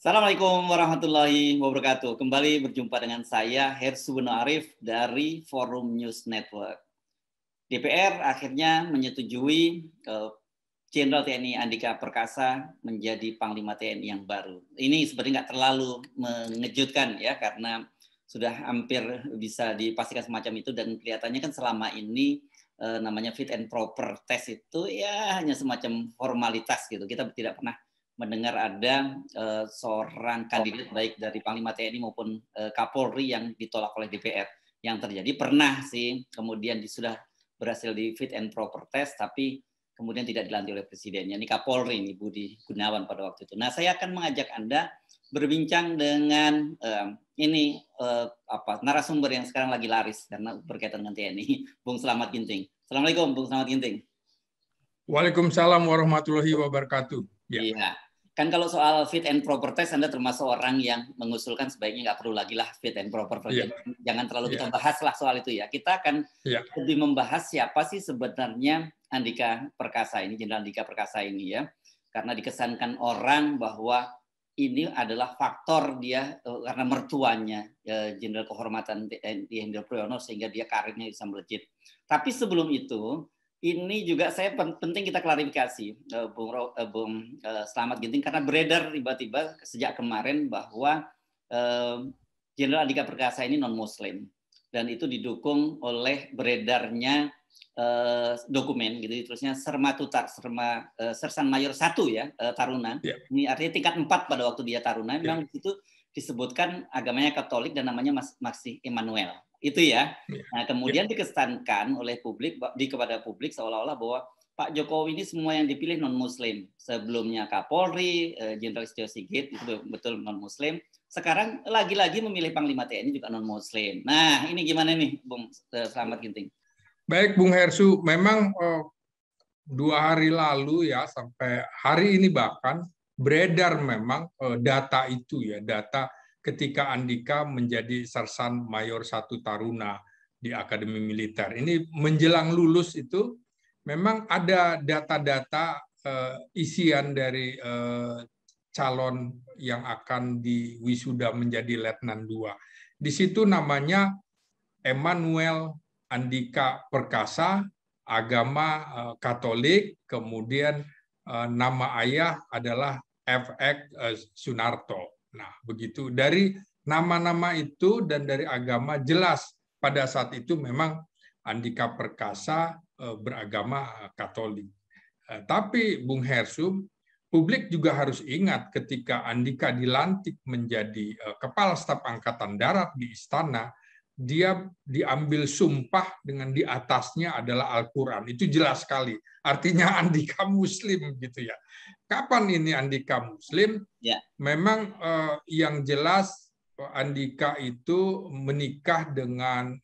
Assalamualaikum warahmatullahi wabarakatuh. Kembali berjumpa dengan saya, Hersu Beno Arif dari Forum News Network. DPR akhirnya menyetujui Jenderal TNI Andika Perkasa menjadi Panglima TNI yang baru. Ini sebenarnya nggak terlalu mengejutkan ya, karena sudah hampir bisa dipastikan semacam itu, dan kelihatannya kan selama ini namanya fit and proper test itu ya hanya semacam formalitas gitu. Kita tidak pernah mendengar ada seorang kandidat baik dari Panglima TNI maupun Kapolri yang ditolak oleh DPR. Yang terjadi pernah sih, kemudian sudah berhasil di fit and proper test, tapi kemudian tidak dilantik oleh Presiden. Ini Kapolri, ini Budi Gunawan pada waktu itu. Nah, saya akan mengajak Anda berbincang dengan narasumber yang sekarang lagi laris karena berkaitan dengan TNI, Bung Slamet Ginting. Assalamualaikum, Bung Slamet Ginting. Waalaikumsalam warahmatullahi wabarakatuh. Ya. Iya. Kan kalau soal fit and proper test, Anda termasuk orang yang mengusulkan sebaiknya nggak perlu lagi lah fit and proper test. Yeah. Jangan terlalu kita bahas lah soal itu ya. Kita akan lebih membahas siapa sih sebenarnya Andika Perkasa ini, Jenderal Andika Perkasa ini ya. Karena dikesankan orang bahwa ini adalah faktor dia karena mertuanya Jenderal Kehormatan TNI Hendro Priyono sehingga dia karirnya bisa melejit. Tapi sebelum itu, ini juga saya penting kita klarifikasi, Bung Slamet Ginting, karena beredar tiba-tiba sejak kemarin bahwa Jenderal Andika Perkasa ini non-Muslim, dan itu didukung oleh beredarnya dokumen gitu, terusnya Sersan Mayor 1 ya, Taruna. Ini artinya tingkat 4 pada waktu dia Taruna. Memang di situ disebutkan agamanya Katolik dan namanya masih Emmanuel. Itu ya. Nah, kemudian dikesankan oleh publik kepada publik seolah-olah bahwa Pak Jokowi ini semua yang dipilih non-Muslim. Sebelumnya Kapolri, Jenderal Istio Sigit itu betul non-Muslim. Sekarang lagi-lagi memilih Panglima TNI juga non-Muslim. Nah, ini gimana nih, Bung Slamet Ginting? Baik, Bung Hersu. Memang 2 hari lalu ya, sampai hari ini bahkan beredar memang data itu ya, data ketika Andika menjadi Sersan Mayor 1 Taruna di Akademi Militer. Ini menjelang lulus itu memang ada data-data isian dari calon yang akan diwisuda menjadi Letnan 2. Di situ namanya Emmanuel Andika Perkasa, agama Katolik, kemudian nama ayah adalah FX Sunarto. Nah, begitu. Dari nama-nama itu dan dari agama jelas pada saat itu memang Andika Perkasa beragama Katolik. Tapi Bung Hersum, publik juga harus ingat ketika Andika dilantik menjadi Kepala Staf Angkatan Darat di Istana, dia diambil sumpah dengan di atasnya adalah Al-Quran. Itu jelas sekali. Artinya Andika Muslim gitu ya. Kapan ini Andika Muslim? Ya. Memang yang jelas Andika itu menikah dengan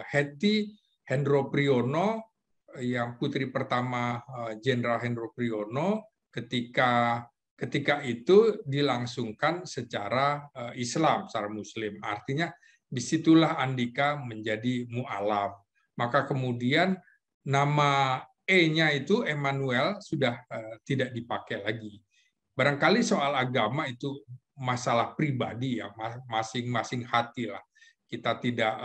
Hetty Hendro Priyono, yang putri pertama Jenderal Hendro Priyono, ketika itu dilangsungkan secara Islam, secara Muslim. Artinya disitulah Andika menjadi mu'alaf. Maka kemudian nama E-nya itu Emmanuel sudah tidak dipakai lagi. Barangkali soal agama itu masalah pribadi ya, masing-masing hati lah. Kita tidak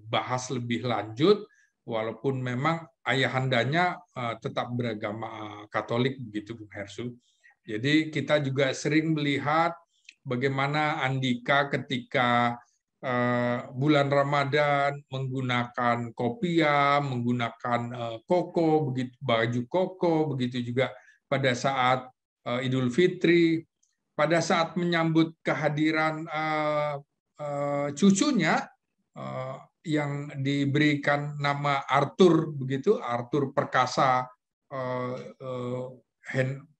bahas lebih lanjut, walaupun memang ayahandanya tetap beragama Katolik begitu, Bung Hersu. Jadi kita juga sering melihat bagaimana Andika ketika bulan Ramadan menggunakan kopiah, menggunakan koko, begitu baju koko, begitu juga pada saat Idul Fitri, pada saat menyambut kehadiran cucunya yang diberikan nama Arthur, begitu Arthur Perkasa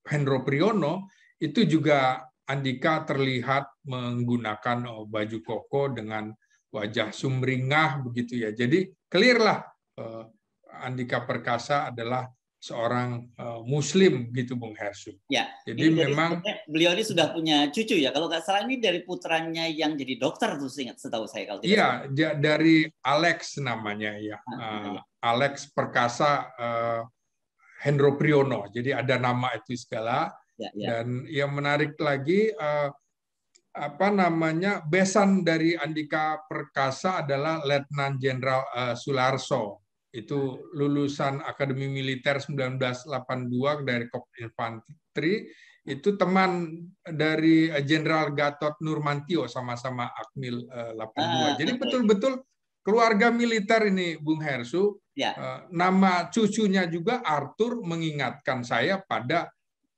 Hendro Priyono, itu juga Andika terlihat menggunakan baju koko dengan wajah sumringah begitu ya. Jadi clear lah Andika Perkasa adalah seorang Muslim gitu, Bung Hersu. Ya. Jadi memang beliau ini sudah punya cucu ya. Kalau nggak salah ini dari putranya yang jadi dokter tuh, setahu saya kalau tidak salah. Iya, dari Alex namanya ya. Alex Perkasa Hendro Priyono. Jadi ada nama itu segala. Dan yang menarik lagi besan dari Andika Perkasa adalah Letnan Jenderal Sularso. Itu lulusan Akademi Militer 1982 dari Korps Infanteri. Itu teman dari Jenderal Gatot Nurmantio, sama-sama Akmil 82. Jadi betul-betul keluarga militer ini, Bung Hersu. Ya. Nama cucunya juga Arthur mengingatkan saya pada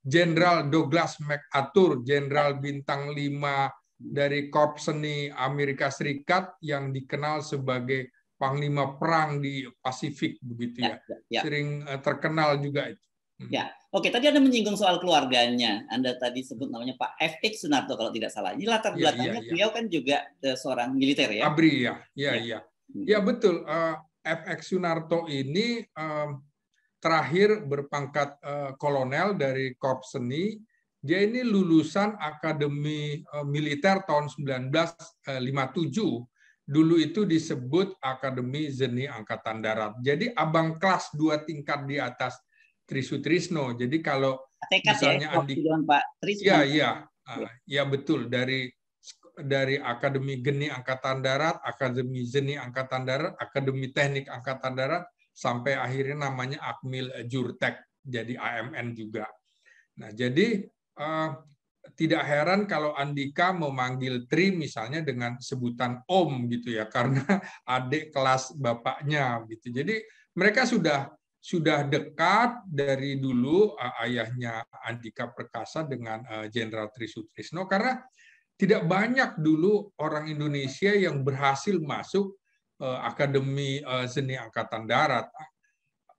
Jenderal Douglas MacArthur, Jenderal bintang 5 dari Korps Seni Amerika Serikat yang dikenal sebagai Panglima Perang di Pasifik, begitu ya. Sering terkenal juga itu. Ya, oke. Tadi Anda menyinggung soal keluarganya. Anda tadi sebut namanya Pak FX Sunarto kalau tidak salah. Ini latar belakangnya beliau kan juga seorang militer ya. ABRI ya. Ya betul. FX Sunarto ini terakhir berpangkat kolonel dari Korps Seni. Dia ini lulusan Akademi Militer tahun 1957. Dulu itu disebut Akademi Seni Angkatan Darat. Jadi abang kelas 2 tingkat di atas Trisutrisno. Jadi kalau misalnya ya betul, dari Akademi Geni Angkatan Darat, Akademi Seni Angkatan Darat, Akademi Teknik Angkatan Darat, sampai akhirnya namanya Akmil Jurtek, jadi AMN juga. Nah, jadi tidak heran kalau Andika memanggil Tri misalnya dengan sebutan Om gitu ya, karena adik kelas bapaknya gitu. Jadi mereka sudah dekat dari dulu, ayahnya Andika Perkasa dengan Jenderal Trisutrisno, karena tidak banyak dulu orang Indonesia yang berhasil masuk Akademi Seni Angkatan Darat.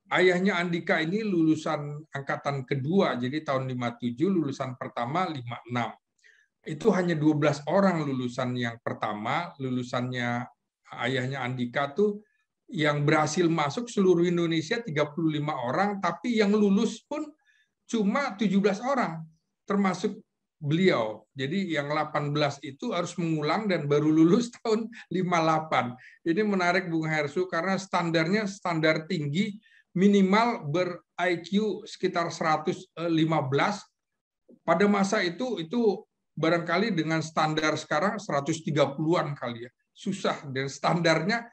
Ayahnya Andika ini lulusan angkatan kedua, jadi tahun 57, lulusan pertama 56. Itu hanya 12 orang lulusan yang pertama, lulusannya ayahnya Andika tuh yang berhasil masuk seluruh Indonesia 35 orang, tapi yang lulus pun cuma 17 orang, termasuk beliau. Jadi yang 18 itu harus mengulang dan baru lulus tahun 58. Ini menarik Bung Hersu karena standarnya standar tinggi, minimal ber-IQ sekitar 115. Pada masa itu barangkali dengan standar sekarang 130-an kali ya. Susah, dan standarnya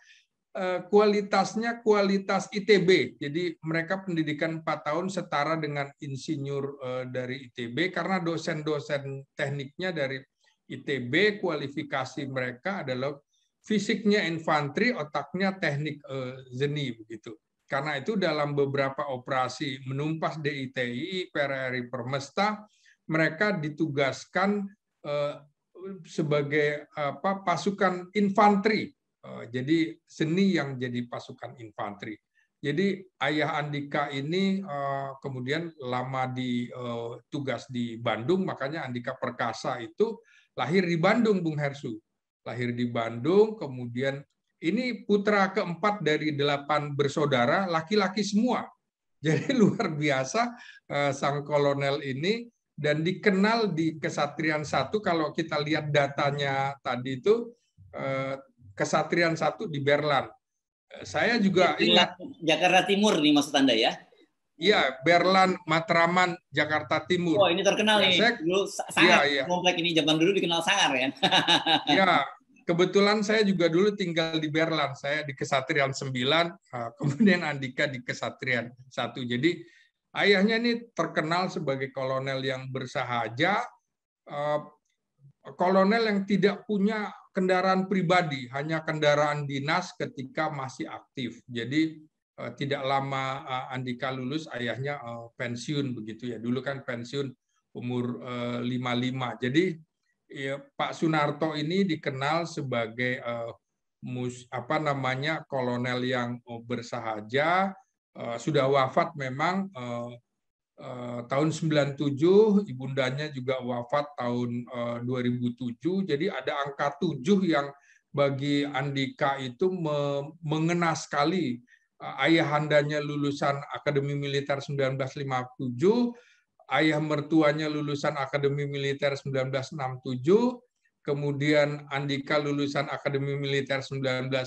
kualitasnya kualitas ITB. Jadi mereka pendidikan 4 tahun setara dengan insinyur dari ITB, karena dosen-dosen tekniknya dari ITB, kualifikasi mereka adalah fisiknya infanteri, otaknya teknik seni begitu. Karena itu dalam beberapa operasi menumpas DITI, PRRI Permesta, mereka ditugaskan sebagai pasukan infanteri. Jadi seni yang jadi pasukan infanteri. Jadi ayah Andika ini kemudian lama tugas di Bandung, makanya Andika Perkasa itu lahir di Bandung, Bung Hersu. Lahir di Bandung, kemudian ini putra keempat dari 8 bersaudara, laki-laki semua. Jadi luar biasa sang kolonel ini, dan dikenal di Kesatrian 1, kalau kita lihat datanya tadi itu, Kesatrian 1 di Berlan. Saya juga ingat. Jakarta Timur nih maksud Anda ya? Iya, Berlan, Matraman, Jakarta Timur. Oh, ini terkenal nih. Dulu sangar, komplek ini zaman dulu dikenal sangar ya. Iya, kebetulan saya juga dulu tinggal di Berlan. Saya di Kesatrian 9, kemudian Andika di Kesatrian 1. Jadi ayahnya ini terkenal sebagai kolonel yang bersahaja, kolonel yang tidak punya kendaraan pribadi, hanya kendaraan dinas ketika masih aktif. Jadi tidak lama Andika lulus, ayahnya pensiun begitu ya. Dulu kan pensiun umur 55. Jadi ya, Pak Sunarto ini dikenal sebagai kolonel yang bersahaja, sudah wafat memang tahun 97, ibundanya juga wafat tahun 2007. Jadi ada angka 7 yang bagi Andika itu mengena sekali. Ayahandanya lulusan Akademi Militer 1957, ayah mertuanya lulusan Akademi Militer 1967, kemudian Andika lulusan Akademi Militer 1987,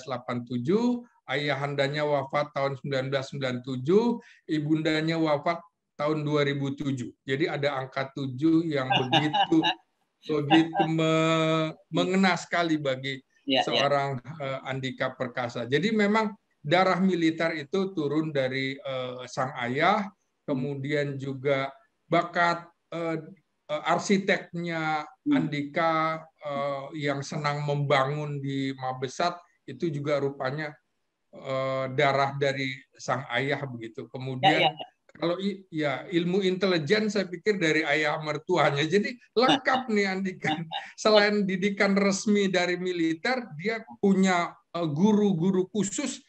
ayahandanya wafat tahun 1997, ibundanya wafat tahun 2007. Jadi ada angka 7 yang begitu begitu mengena sekali bagi seorang Andika Perkasa. Jadi memang darah militer itu turun dari sang ayah, kemudian juga bakat arsiteknya Andika yang senang membangun di Mabesat itu juga rupanya darah dari sang ayah begitu. Kemudian kalau ilmu intelijen saya pikir dari ayah mertuanya. Jadi lengkap nih Andika. Selain didikan resmi dari militer, dia punya guru-guru khusus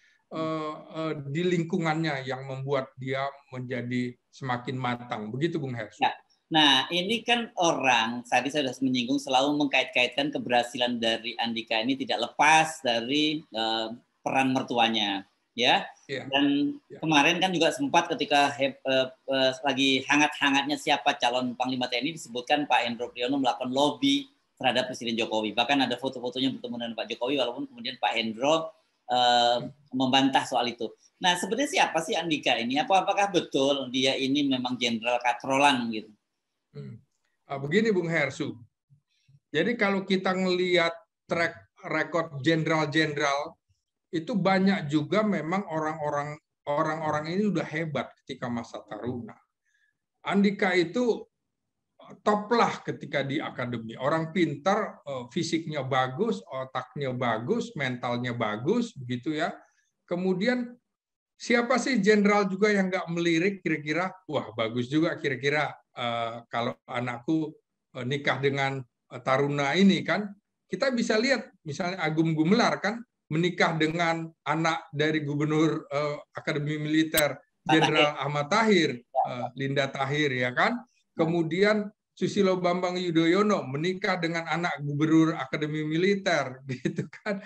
di lingkungannya yang membuat dia menjadi semakin matang. Begitu Bung Hersu. Ya. Nah, ini kan orang, tadi saya sudah menyinggung, selalu mengkait-kaitkan keberhasilan dari Andika ini tidak lepas dari peran mertuanya. Ya. Dan kemarin kan juga sempat ketika lagi hangat-hangatnya siapa calon Panglima TNI disebutkan Pak Hendro Priyono melakukan lobby terhadap Presiden Jokowi. Bahkan ada foto-fotonya bertemu dengan Pak Jokowi walaupun kemudian Pak Hendro membantah soal itu. Nah, sebenarnya siapa sih Andika ini? Apakah betul dia ini memang jenderal katrolan gitu? Begini Bung Hersu. Jadi kalau kita ngelihat track record jenderal-jenderal itu banyak juga memang orang-orang ini udah hebat ketika masa taruna. Andika itu top lah ketika di akademi. Orang pintar, fisiknya bagus, otaknya bagus, mentalnya bagus, begitu ya. Kemudian siapa sih jenderal juga yang nggak melirik kira-kira? Wah bagus juga kira-kira kalau anakku nikah dengan taruna ini kan. Kita bisa lihat misalnya Agung Gumelar kan menikah dengan anak dari Gubernur Akademi Militer Jenderal Ahmad Tahir, Linda Tahir ya kan. Kemudian Susilo Bambang Yudhoyono menikah dengan anak Gubernur Akademi Militer gitu kan.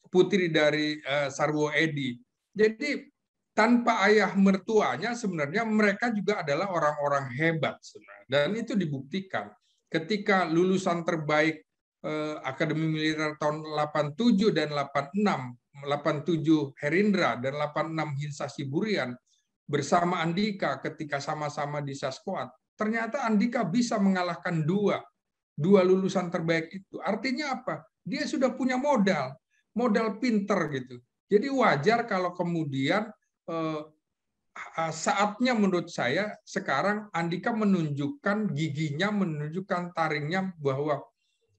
Putri dari Sarwo Edi. Jadi tanpa ayah mertuanya sebenarnya mereka juga adalah orang-orang hebat sebenarnya. Dan itu dibuktikan ketika lulusan terbaik Akademi Militer tahun 87 dan 86, 87 Herindra dan 86 Hinsa Siburian bersama Andika ketika sama-sama di Saskoat. Ternyata Andika bisa mengalahkan dua lulusan terbaik itu. Artinya apa? Dia sudah punya modal pinter gitu. Jadi wajar kalau kemudian saatnya menurut saya sekarang Andika menunjukkan giginya, menunjukkan taringnya bahwa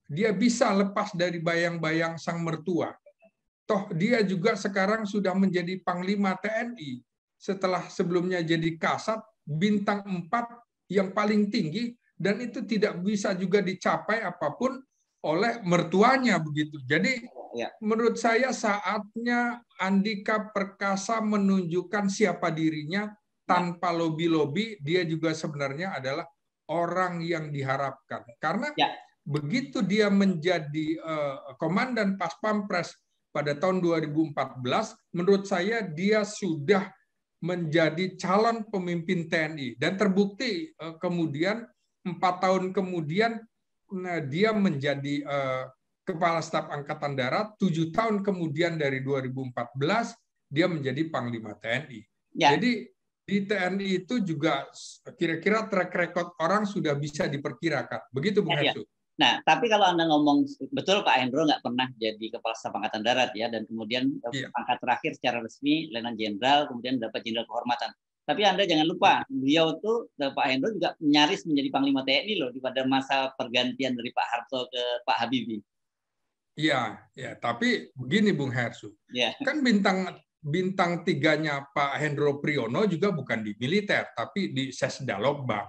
dia bisa lepas dari bayang-bayang sang mertua. Toh dia juga sekarang sudah menjadi Panglima TNI. Setelah sebelumnya jadi Kasat, bintang 4 yang paling tinggi, dan itu tidak bisa juga dicapai apapun oleh mertuanya begitu. Jadi menurut saya saatnya Andika Perkasa menunjukkan siapa dirinya tanpa lobby-lobby. Dia juga sebenarnya adalah orang yang diharapkan. Karena begitu dia menjadi komandan Pas Pampres pada tahun 2014, menurut saya dia sudah menjadi calon pemimpin TNI. Dan terbukti kemudian 4 tahun kemudian dia menjadi Kepala Staf Angkatan Darat, 7 tahun kemudian dari 2014 dia menjadi Panglima TNI. Jadi di TNI itu juga kira-kira track record orang sudah bisa diperkirakan. Begitu Bung Hersu. Nah, tapi kalau Anda ngomong betul Pak Hendro nggak pernah jadi Kepala Staf Angkatan Darat ya, dan kemudian pangkat terakhir secara resmi Letnan Jenderal, kemudian dapat Jenderal Kehormatan. Tapi Anda jangan lupa, beliau tuh Pak Hendro juga nyaris menjadi Panglima TNI loh pada masa pergantian dari Pak Harto ke Pak Habibie. Iya, tapi begini Bung Hersu, kan bintang 3-nya Pak Hendro Priyono juga bukan di militer, tapi di Sesdalobang.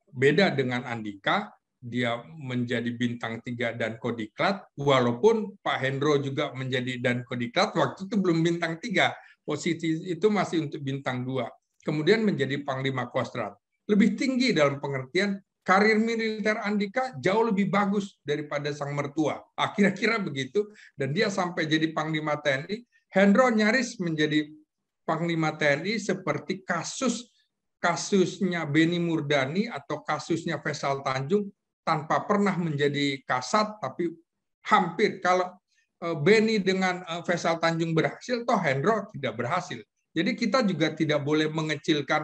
Beda dengan Andika, dia menjadi bintang 3 dan Kodiklat, walaupun Pak Hendro juga menjadi dan Kodiklat, waktu itu belum bintang 3, posisi itu masih untuk bintang 2. Kemudian menjadi Panglima Kostrat. Lebih tinggi dalam pengertian karir militer Andika jauh lebih bagus daripada sang mertua. Kira-kira begitu. Dan dia sampai jadi Panglima TNI. Hendro nyaris menjadi Panglima TNI seperti kasusnya Beni Murdani atau kasusnya Faisal Tanjung, tanpa pernah menjadi Kasat, tapi hampir. Kalau Beni dengan Faisal Tanjung berhasil, toh Hendro tidak berhasil. Jadi kita juga tidak boleh mengecilkan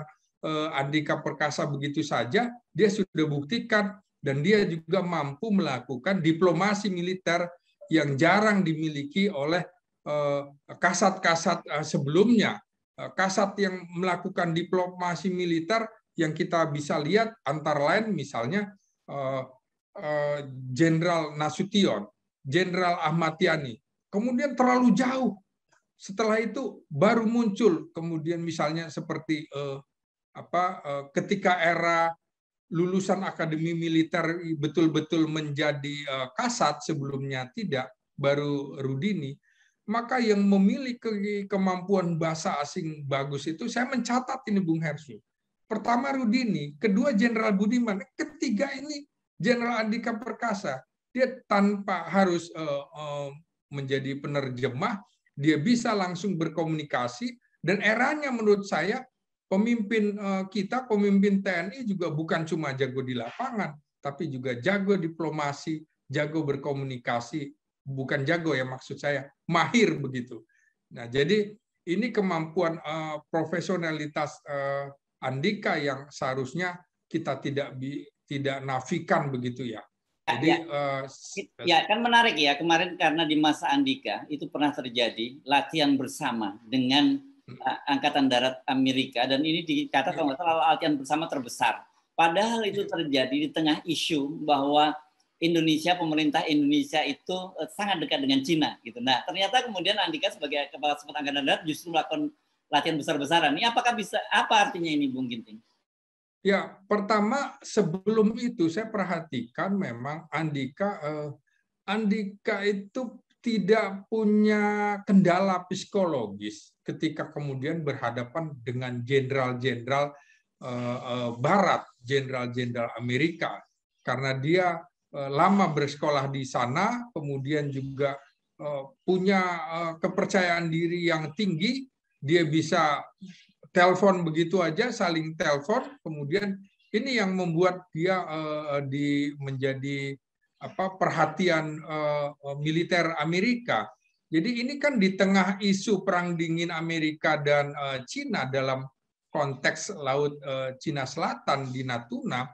Andika Perkasa begitu saja. Dia sudah buktikan dan dia juga mampu melakukan diplomasi militer yang jarang dimiliki oleh kasat-kasat sebelumnya. Kasat yang melakukan diplomasi militer yang kita bisa lihat antara lain misalnya Jenderal Nasution, Jenderal Ahmad Yani. Kemudian terlalu jauh. Setelah itu baru muncul kemudian misalnya seperti ketika era lulusan akademi militer betul-betul menjadi kasat, sebelumnya tidak, baru Rudini. Maka yang memiliki kemampuan bahasa asing bagus itu, saya mencatat ini Bung Hersu. Pertama Rudini, kedua Jenderal Budiman, ketiga ini Jenderal Andika Perkasa. Dia tanpa harus menjadi penerjemah, dia bisa langsung berkomunikasi, dan eranya menurut saya pemimpin kita, pemimpin TNI juga bukan cuma jago di lapangan, tapi juga jago diplomasi, jago berkomunikasi, bukan jago ya maksud saya, mahir begitu. Nah, jadi ini kemampuan profesionalitas Andika yang seharusnya kita tidak nafikan begitu ya. Jadi kan menarik ya, kemarin karena di masa Andika itu pernah terjadi latihan bersama dengan Angkatan Darat Amerika, dan ini dicatat kalau nggak salah latihan bersama terbesar. Padahal itu terjadi di tengah isu bahwa Indonesia, pemerintah Indonesia itu sangat dekat dengan Cina gitu. Nah, ternyata kemudian Andika sebagai Kepala Staf Angkatan Darat justru melakukan latihan besar-besaran. Ini apakah bisa, apa artinya ini Bung Ginting? Ya, pertama sebelum itu saya perhatikan memang Andika itu tidak punya kendala psikologis ketika kemudian berhadapan dengan jenderal-jenderal Barat, jenderal-jenderal Amerika, karena dia lama bersekolah di sana, kemudian juga punya kepercayaan diri yang tinggi, dia bisa telepon begitu aja, saling telepon, kemudian ini yang membuat dia menjadi perhatian militer Amerika. Jadi ini kan di tengah isu perang dingin Amerika dan Cina dalam konteks Laut Cina Selatan di Natuna,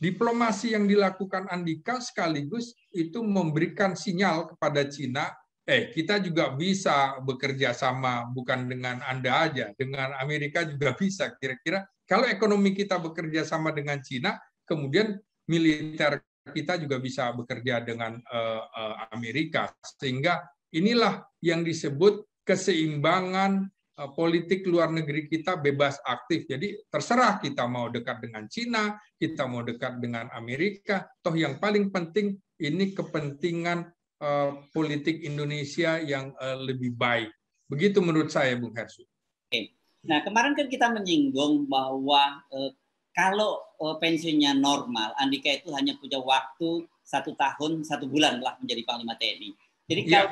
diplomasi yang dilakukan Andika sekaligus itu memberikan sinyal kepada Cina, kita juga bisa bekerja sama, bukan dengan Anda aja, dengan Amerika juga bisa. Kira-kira kalau ekonomi kita bekerja sama dengan Cina, kemudian militer kita juga bisa bekerja dengan Amerika. Sehingga inilah yang disebut keseimbangan politik luar negeri kita bebas aktif. Jadi terserah kita mau dekat dengan Cina, kita mau dekat dengan Amerika, toh yang paling penting ini kepentingan politik Indonesia yang lebih baik. Begitu menurut saya, Bung Hersu. Oke. Nah, kemarin kan kita menyinggung bahwa kalau pensiunnya normal, Andika itu hanya punya waktu 1 tahun 1 bulan lah menjadi Panglima TNI. Jadi kalau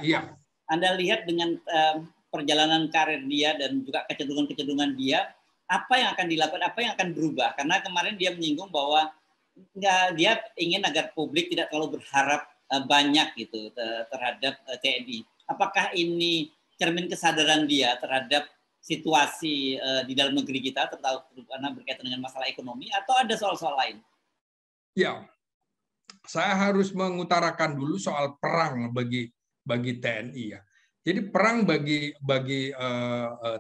Anda lihat dengan perjalanan karir dia dan juga kecenderungan-kecenderungan dia, apa yang akan dilakukan, apa yang akan berubah? Karena kemarin dia menyinggung bahwa dia ingin agar publik tidak terlalu berharap banyak gitu terhadap TNI. Apakah ini cermin kesadaran dia terhadap situasi di dalam negeri kita, terutama berkaitan dengan masalah ekonomi, atau ada soal-soal lain? Ya, saya harus mengutarakan dulu soal perang bagi TNI ya. Jadi perang bagi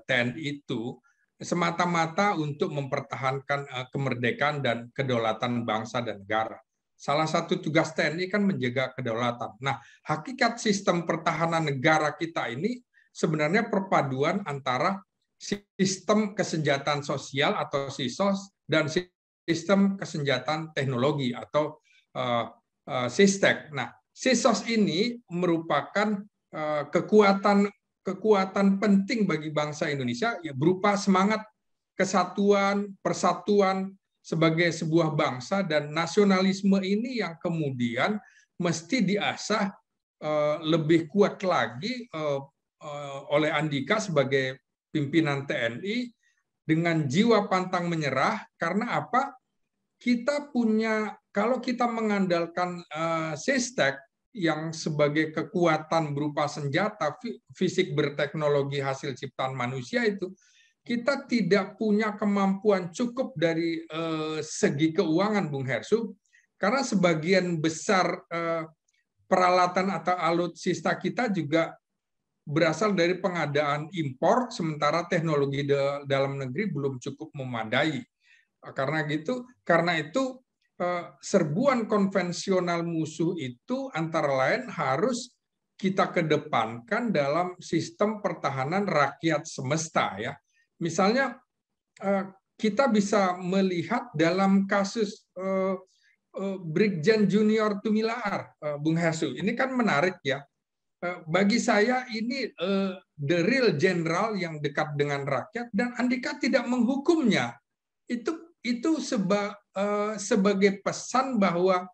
TNI itu semata-mata untuk mempertahankan kemerdekaan dan kedaulatan bangsa dan negara. Salah satu tugas TNI kan menjaga kedaulatan. Nah, hakikat sistem pertahanan negara kita ini sebenarnya perpaduan antara sistem kesenjataan sosial atau SISOS dan sistem kesenjataan teknologi atau SISTEK. Nah, SISOS ini merupakan kekuatan penting bagi bangsa Indonesia ya, berupa semangat kesatuan, persatuan sebagai sebuah bangsa, dan nasionalisme ini yang kemudian mesti diasah lebih kuat lagi oleh Andika sebagai pimpinan TNI dengan jiwa pantang menyerah. Karena apa? Kita punya, kalau kita mengandalkan SISTEK yang sebagai kekuatan berupa senjata fisik berteknologi hasil ciptaan manusia itu, kita tidak punya kemampuan cukup dari segi keuangan, Bung Hersu, Karena sebagian besar peralatan atau alutsista kita juga berasal dari pengadaan impor, sementara teknologi dalam negeri belum cukup memadai. Karena itu serbuan konvensional musuh itu antara lain harus kita kedepankan dalam sistem pertahanan rakyat semesta, ya. Misalnya kita bisa melihat dalam kasus Brigjen Junior Tumilaar, Bung Hersu. Ini kan menarik, ya. Bagi saya ini the real general yang dekat dengan rakyat, dan Andika tidak menghukumnya. Itu sebagai pesan bahwa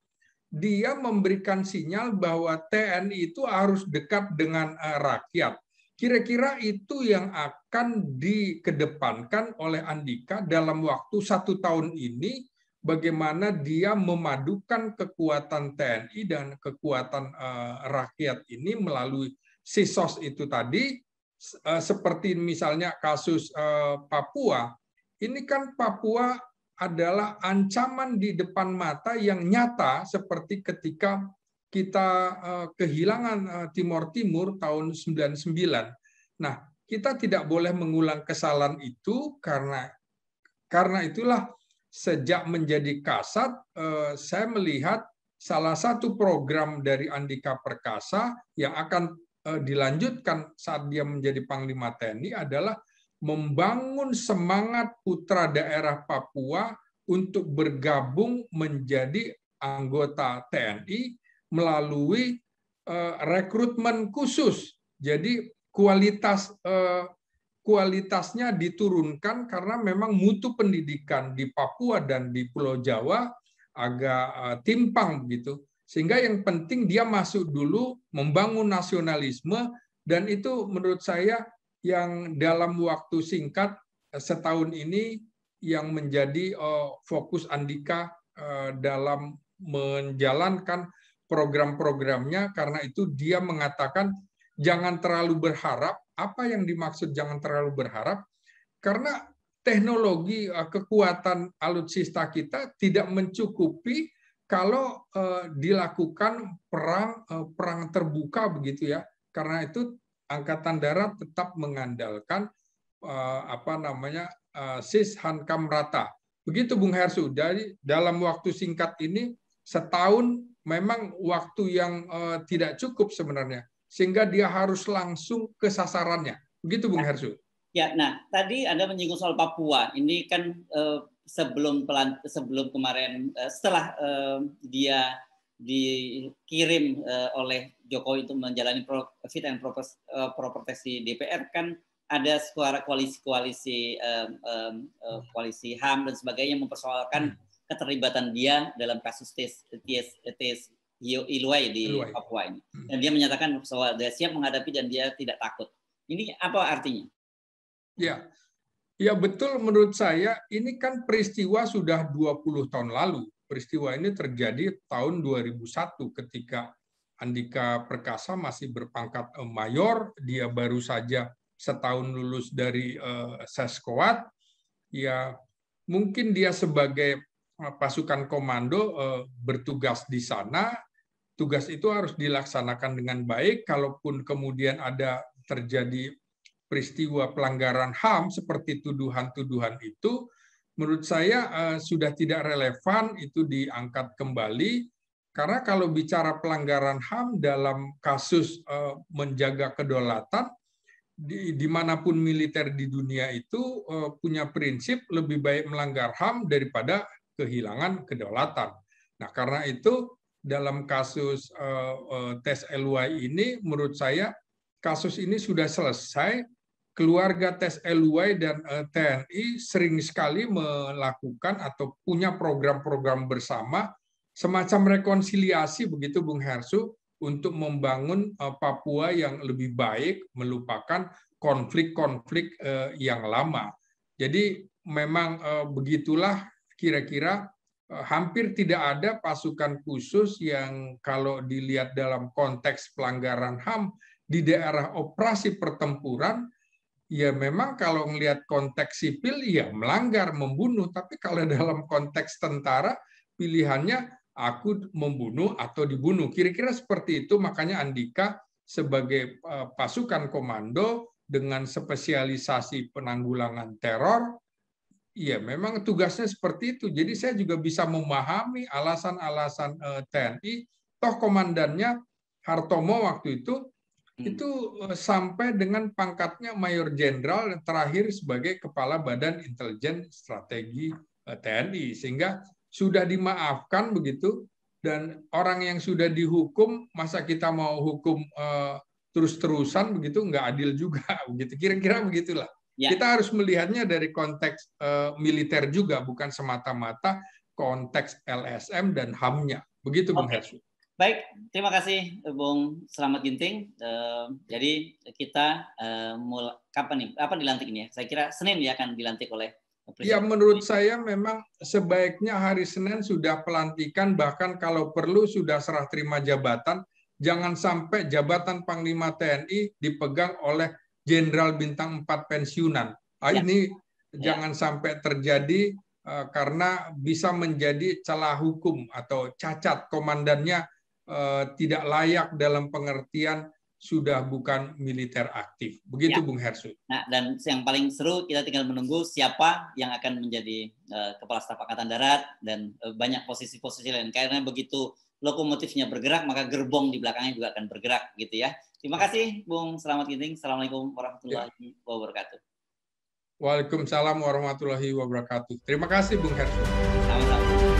dia memberikan sinyal bahwa TNI itu harus dekat dengan rakyat. Kira-kira itu yang akan dikedepankan oleh Andika dalam waktu 1 tahun ini, bagaimana dia memadukan kekuatan TNI dan kekuatan rakyat ini melalui sisos itu tadi, seperti misalnya kasus Papua. Ini kan Papua adalah ancaman di depan mata yang nyata, seperti ketika kita kehilangan Timor Timur tahun 99. Nah, kita tidak boleh mengulang kesalahan itu, karena itulah sejak menjadi Kasat, saya melihat salah satu program dari Andika Perkasa yang akan dilanjutkan saat dia menjadi Panglima TNI adalah membangun semangat putra daerah Papua untuk bergabung menjadi anggota TNI melalui rekrutmen khusus. Jadi kualitasnya diturunkan karena memang mutu pendidikan di Papua dan di Pulau Jawa agak timpang begitu. Sehingga yang penting dia masuk dulu membangun nasionalisme, dan itu menurut saya yang dalam waktu singkat setahun ini yang menjadi fokus Andika dalam menjalankan program-programnya. Karena itu dia mengatakan jangan terlalu berharap. Apa yang dimaksud jangan terlalu berharap? Karena teknologi kekuatan alutsista kita tidak mencukupi kalau dilakukan perang terbuka begitu, ya. Karena itu Angkatan Darat tetap mengandalkan SIS Hankam Rata. Begitu Bung Hersu. Dari dalam waktu singkat ini, setahun memang waktu yang tidak cukup sebenarnya, sehingga dia harus langsung ke sasarannya. Begitu Bung Hersu. Ya, nah tadi Anda menyinggung soal Papua. Ini kan sebelum kemarin, setelah dia dikirim oleh Jokowi untuk menjalani fit and proper test di DPR, kan ada suara koalisi HAM dan sebagainya yang mempersoalkan keterlibatan dia dalam kasus tes Iluai di Papua ini. Dan dia menyatakan bahwa dia siap menghadapi dan dia tidak takut. Ini apa artinya? Ya betul, menurut saya ini kan peristiwa sudah 20 tahun lalu. Peristiwa ini terjadi tahun 2001 ketika Andika Perkasa masih berpangkat mayor, dia baru saja setahun lulus dari Seskoat. Ya, mungkin dia sebagai pasukan komando bertugas di sana. Tugas itu harus dilaksanakan dengan baik. Kalaupun kemudian ada terjadi peristiwa pelanggaran HAM seperti tuduhan-tuduhan itu, menurut saya sudah tidak relevan itu diangkat kembali. Karena kalau bicara pelanggaran HAM dalam kasus menjaga kedaulatan, dimanapun militer di dunia itu punya prinsip lebih baik melanggar HAM daripada kehilangan kedaulatan. Nah, karena itu dalam kasus tes LUI ini, menurut saya kasus ini sudah selesai. Keluarga tes LUI dan TNI sering sekali melakukan atau punya program-program bersama, semacam rekonsiliasi begitu Bung Hersu, untuk membangun Papua yang lebih baik, melupakan konflik-konflik yang lama. Jadi memang begitulah kira-kira, hampir tidak ada pasukan khusus yang kalau dilihat dalam konteks pelanggaran HAM di daerah operasi pertempuran, ya memang kalau melihat konteks sipil ya melanggar, membunuh, tapi kalau dalam konteks tentara pilihannya aku membunuh atau dibunuh. Kira-kira seperti itu, makanya Andika sebagai pasukan komando dengan spesialisasi penanggulangan teror, ya memang tugasnya seperti itu. Jadi saya juga bisa memahami alasan-alasan TNI. Toh komandannya Hartomo waktu itu sampai dengan pangkatnya Mayor Jenderal dan terakhir sebagai Kepala Badan Intelijen Strategi TNI, sehingga sudah dimaafkan begitu. Dan orang yang sudah dihukum, masa kita mau hukum terus-terusan begitu, nggak adil juga begitu. Kira-kira begitulah. Ya. Kita harus melihatnya dari konteks militer juga, bukan semata-mata konteks LSM dan HAM-nya. Begitu, Bung Hersu. Baik, terima kasih Bung Slamet Ginting. Jadi kita kapan nih? Kapan dilantik ini ya? Saya kira Senin ya akan dilantik oleh Presiden. Ya, menurut saya memang sebaiknya hari Senin sudah pelantikan, bahkan kalau perlu sudah serah terima jabatan. Jangan sampai jabatan Panglima TNI dipegang oleh Jenderal Bintang 4 pensiunan. Ini jangan sampai terjadi karena bisa menjadi celah hukum atau cacat komandannya tidak layak dalam pengertian sudah bukan militer aktif. Begitu, Bung Hersu. Nah, dan yang paling seru kita tinggal menunggu siapa yang akan menjadi Kepala Staf Angkatan Darat dan banyak posisi-posisi lain. Karena begitu lokomotifnya bergerak, maka gerbong di belakangnya juga akan bergerak, gitu ya. Terima kasih, Bung Slamet Ginting. Assalamualaikum warahmatullahi wabarakatuh. Waalaikumsalam warahmatullahi wabarakatuh. Terima kasih, Bung Hersu. Sama-sama.